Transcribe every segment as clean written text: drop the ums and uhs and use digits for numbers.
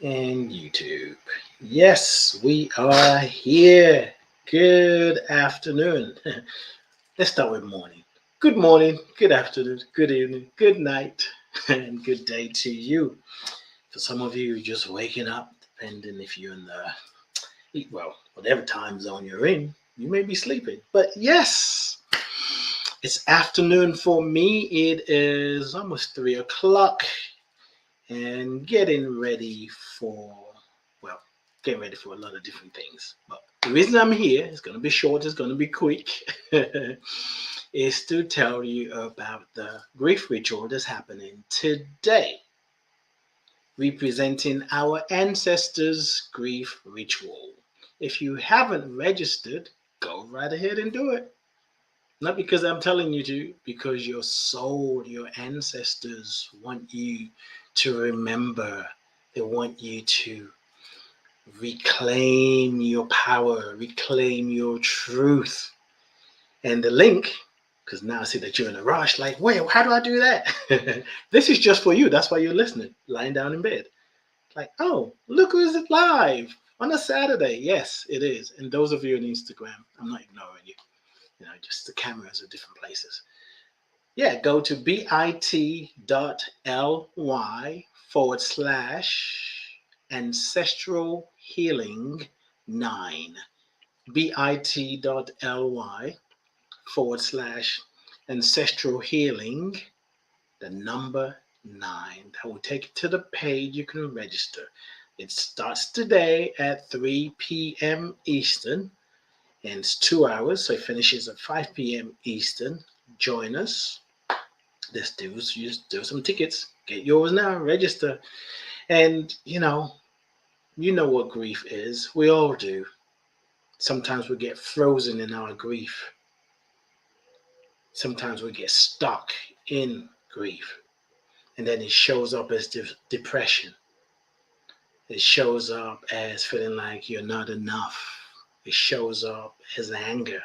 and YouTube. Yes, we are here. Good afternoon. Let's start with morning, good afternoon, good evening, good night, and good day to you. For some of you, just waking up, depending if you're in whatever time zone you're in, you may be sleeping. But yes, it's afternoon for me. It is almost 3 o'clock and for, well, getting ready for a lot of different things. But the reason I'm here is going to be short, it's going to be quick, is to tell you about the grief ritual that's happening today, representing our ancestors' grief ritual. If you haven't registered, go right ahead and do it. Not because I'm telling you to, because your soul, your ancestors want you to remember. They want you to reclaim your power, reclaim your truth. And the link, because now I see that you're in a rush, like, wait, how do I do that? This is just for you. That's why you're listening, lying down in bed. Like, oh, look who's live on a Saturday. Yes, it is. And those of you on Instagram, I'm not ignoring you. Just the cameras are different places. Yeah, go to bit.ly / ancestral healing 9. bit.ly / ancestral healing, the number 9. That will take you to the page you can register. It starts today at 3 p.m. Eastern, and it's 2 hours, so it finishes at 5 p.m. Eastern. Join us. There's still some tickets. Get yours now. Register. And you know what grief is. We all do. Sometimes we get frozen in our grief. Sometimes we get stuck in grief. And then it shows up as depression. It shows up as feeling like you're not enough. It shows up as anger.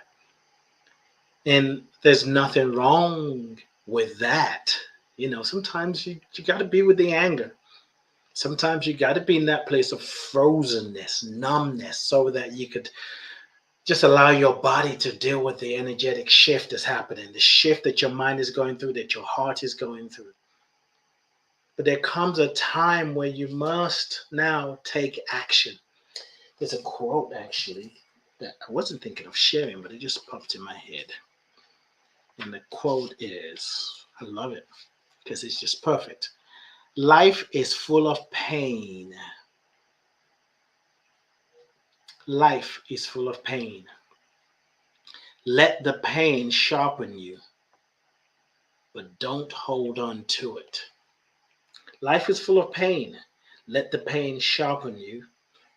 And there's nothing wrong with that. Sometimes you got to be with the anger. Sometimes you got to be in that place of frozenness, numbness, so that you could just allow your body to deal with the energetic shift that's happening, the shift that your mind is going through, that your heart is going through. But there comes a time where you must now take action. There's a quote actually that I wasn't thinking of sharing, but it just popped in my head. And the quote is, I love it because it's just perfect. Life is full of pain. Life is full of pain. Let the pain sharpen you, but don't hold on to it. Life is full of pain. Let the pain sharpen you,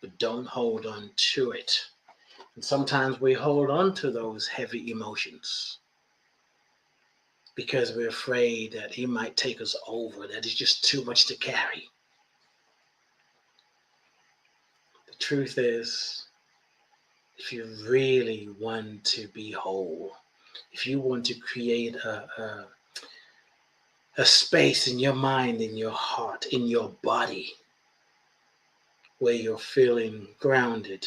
but don't hold on to it. And sometimes we hold on to those heavy emotions because we're afraid that it might take us over, that it's just too much to carry. The truth is, if you really want to be whole, if you want to create a space in your mind, in your heart, in your body, where you're feeling grounded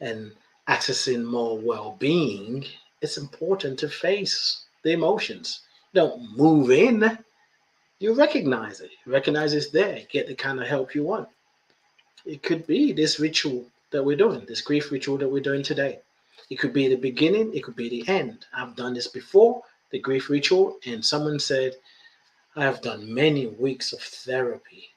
and accessing more well-being, it's important to face the emotions. Don't move in. You recognize it. You recognize it's there. Get the kind of help you want. It could be this ritual that we're doing, this grief ritual that we're doing today. It could be the beginning. It could be the end. I've done this before, the grief ritual, and someone said, I have done many weeks of therapy.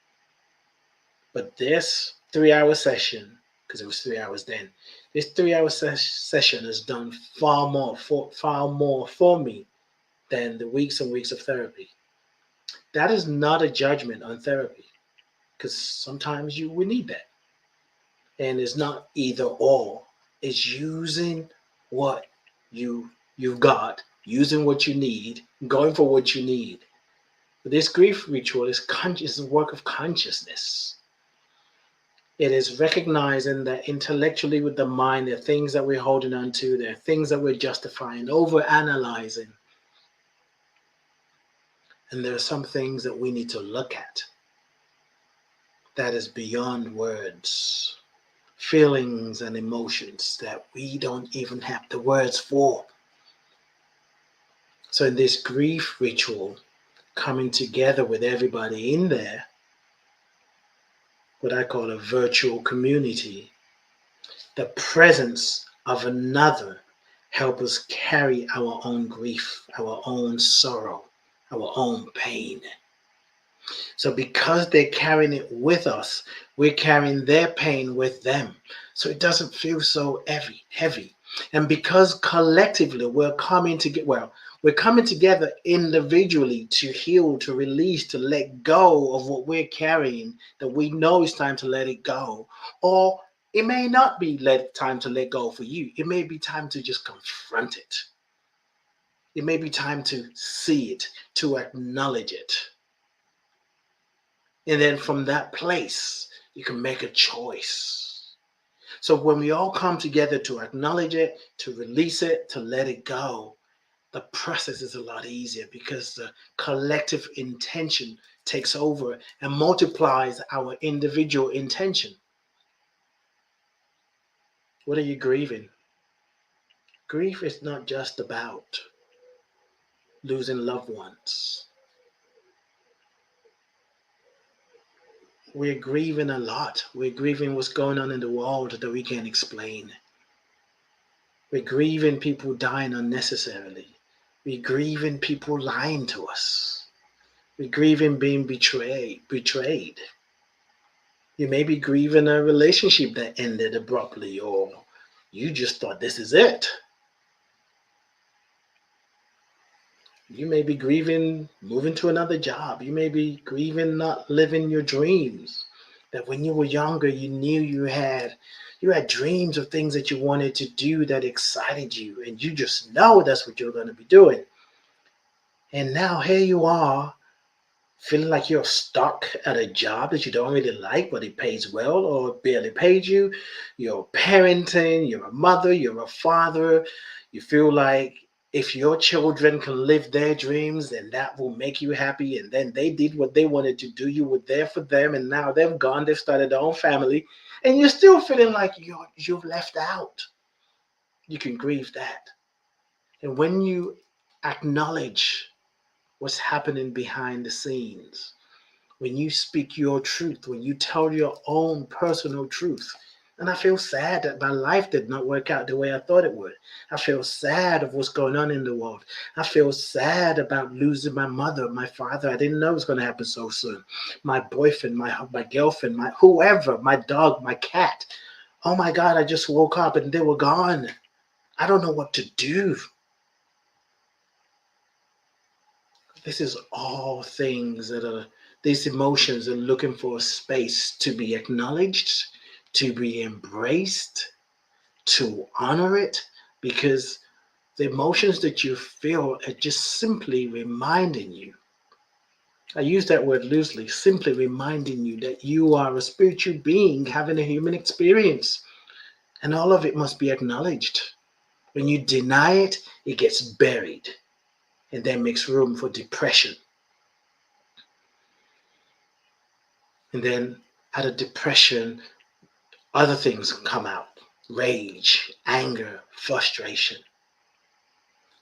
But this 3 hour session, because it was 3 hours then, this 3 hour session has done far more for me than the weeks and weeks of therapy. That is not a judgment on therapy, because sometimes we need that. And it's not either or. It's using what you've got, using what you need, going for what you need. But this grief ritual is a work of consciousness. It is recognizing that intellectually with the mind, there are things that we're holding on to, there are things that we're justifying, over analyzing. And there are some things that we need to look at that is beyond words, feelings and emotions that we don't even have the words for. So in this grief ritual, coming together with everybody in there, what I call a virtual community, the presence of another help us carry our own grief, our own sorrow, our own pain. So because they're carrying it with us, we're carrying their pain with them. So it doesn't feel so heavy. And because collectively we're coming together individually to heal, to release, to let go of what we're carrying, that we know it's time to let it go. Or it may not be time to let go for you. It may be time to just confront it. It may be time to see it, to acknowledge it. And then from that place, you can make a choice. So when we all come together to acknowledge it, to release it, to let it go, the process is a lot easier because the collective intention takes over and multiplies our individual intention. What are you grieving? Grief is not just about losing loved ones. We're grieving a lot. We're grieving what's going on in the world that we can't explain. We're grieving people dying unnecessarily. We're grieving people lying to us. We're grieving being betrayed. You may be grieving a relationship that ended abruptly, or you just thought this is it. You may be grieving moving to another job. You may be grieving not living your dreams. That when you were younger, you knew you had dreams of things that you wanted to do that excited you, and you just know that's what you're going to be doing. And now here you are, feeling like you're stuck at a job that you don't really like, but it pays well or barely pays you. You're parenting, you're a mother, you're a father. You feel like if your children can live their dreams, then that will make you happy. And then they did what they wanted to do. You were there for them, and now they've gone, they've started their own family, and you're still feeling like you've left out. You can grieve that. And when you acknowledge what's happening behind the scenes, when you speak your truth, when you tell your own personal truth. And I feel sad that my life did not work out the way I thought it would. I feel sad of what's going on in the world. I feel sad about losing my mother, my father. I didn't know it was going to happen so soon. My boyfriend, my girlfriend, my whoever, my dog, my cat. Oh my God, I just woke up and they were gone. I don't know what to do. This is all things that are, these emotions are looking for a space to be acknowledged, to be embraced, to honor it, because the emotions that you feel are just simply reminding you. I use that word loosely, simply reminding you that you are a spiritual being having a human experience, and all of it must be acknowledged. When you deny it, it gets buried, and then makes room for depression. And then out of depression, other things come out. Rage, anger, frustration.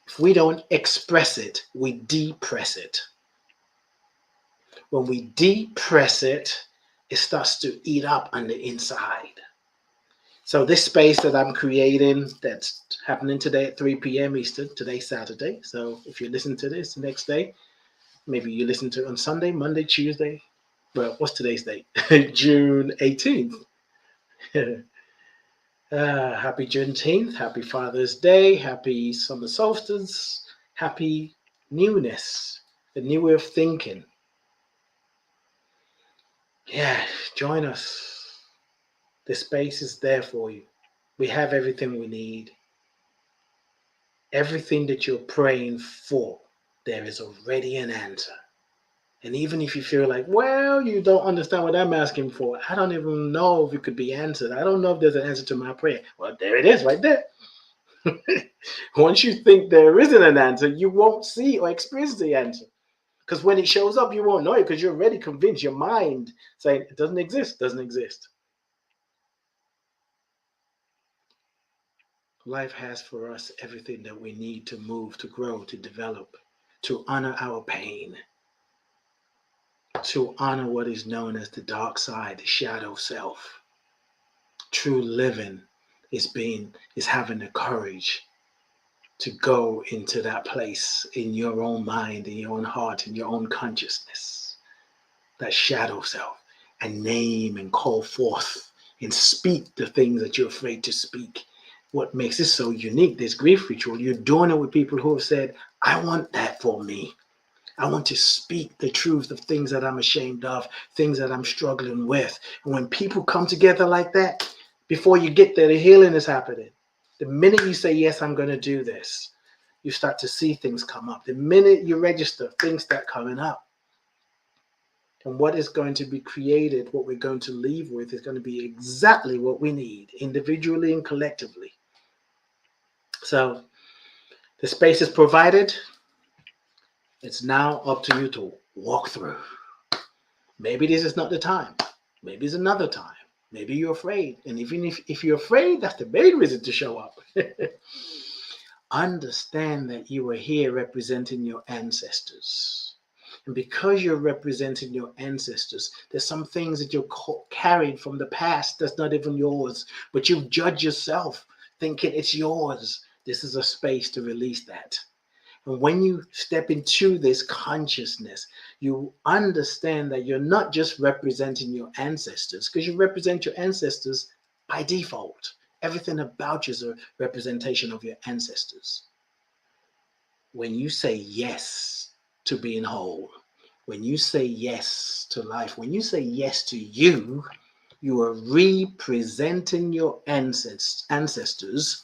If we don't express it, we depress it. When we depress it, it starts to eat up on the inside. So this space that I'm creating, that's happening today at 3 p.m. Eastern, today's Saturday. So if you listen to this the next day, maybe you listen to it on Sunday, Monday, Tuesday. Well, what's today's date? June 18th. Happy Juneteenth, happy Father's Day, happy summer solstice, happy newness, a new way of thinking. Yeah, join us. The space is there for you. We have everything we need. Everything that you're praying for, there is already an answer. And even if you feel like, well, you don't understand what I'm asking for, I don't even know if it could be answered. I don't know if there's an answer to my prayer. Well, there it is right there. Once you think there isn't an answer, you won't see or experience the answer. Because when it shows up, you won't know it because you're already convinced. Your mind saying it doesn't exist, doesn't exist. Life has for us everything that we need to move, to grow, to develop, to honor our pain, to honor what is known as the dark side, the shadow self. True living is having the courage to go into that place in your own mind, in your own heart, in your own consciousness, that shadow self, and name and call forth and speak the things that you're afraid to speak. What makes this so unique, this grief ritual, you're doing it with people who have said, I want that for me. I want to speak the truth of things that I'm ashamed of, things that I'm struggling with. And when people come together like that, before you get there, the healing is happening. The minute you say, yes, I'm going to do this, you start to see things come up. The minute you register, things start coming up. And what is going to be created, what we're going to leave with, is going to be exactly what we need, individually and collectively. So the space is provided. It's now up to you to walk through. Maybe this is not the time. Maybe it's another time. Maybe you're afraid. And even if you're afraid, that's the main reason to show up. Understand that you are here representing your ancestors. And because you're representing your ancestors, there's some things that you're carried from the past that's not even yours, but you've judged yourself thinking it's yours. This is a space to release that. And when you step into this consciousness, you understand that you're not just representing your ancestors, because you represent your ancestors by default. Everything about you is a representation of your ancestors. When you say yes to being whole, when you say yes to life, when you say yes to you, you are representing your ancestors.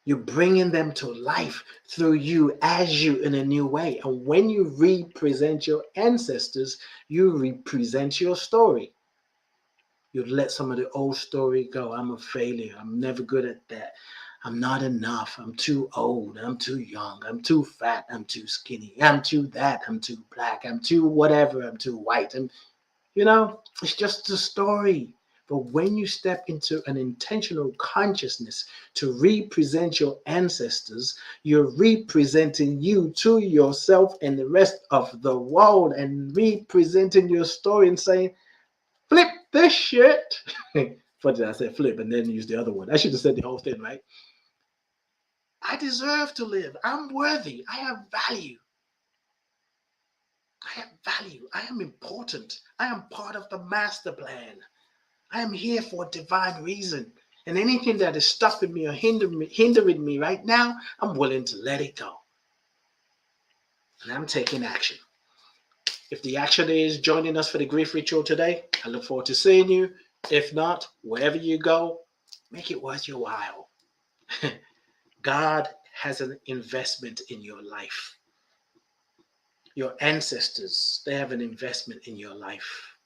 You're bringing them to life through you, as you, in a new way. And when you represent your ancestors, you represent your story. You let some of the old story go. I'm a failure. I'm never good at that. I'm not enough. I'm too old. I'm too young. I'm too fat. I'm too skinny. I'm too that. I'm too black. I'm too whatever. I'm too white. And, it's just a story. But when you step into an intentional consciousness to represent your ancestors, you're representing you to yourself and the rest of the world, and representing your story and saying, flip this shit. What did I say? Flip and then use the other one. I should have said the whole thing, right? I deserve to live. I'm worthy. I have value. I have value. I am important. I am part of the master plan. I am here for a divine reason. And anything that is stopping me or hindering me right now, I'm willing to let it go. And I'm taking action. If the action is joining us for the grief ritual today, I look forward to seeing you. If not, wherever you go, make it worth your while. God has an investment in your life. Your ancestors, they have an investment in your life,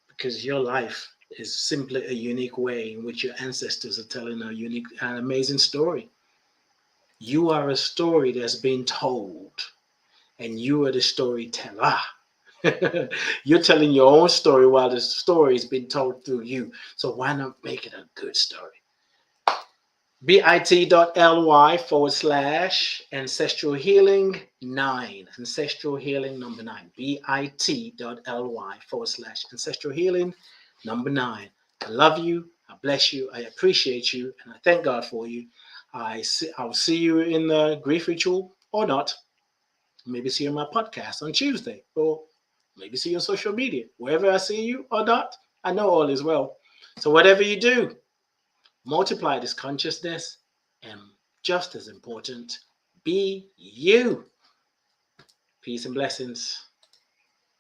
because your life is simply a unique way in which your ancestors are telling a unique and amazing story. You are a story that's been told, and you are the storyteller. You're telling your own story while the story is being told through you. So why not make it a good story? bit.ly/ancestral healing 9. Ancestral healing number 9. bit.ly/ancestral healing number 9. I love you. I bless you. I appreciate you. And I thank God for you. I'll see you in the grief ritual or not. Maybe see you on my podcast on Tuesday, or maybe see you on social media. Wherever I see you or not, I know all is well. So whatever you do, multiply this consciousness, and just as important, be you. Peace and blessings.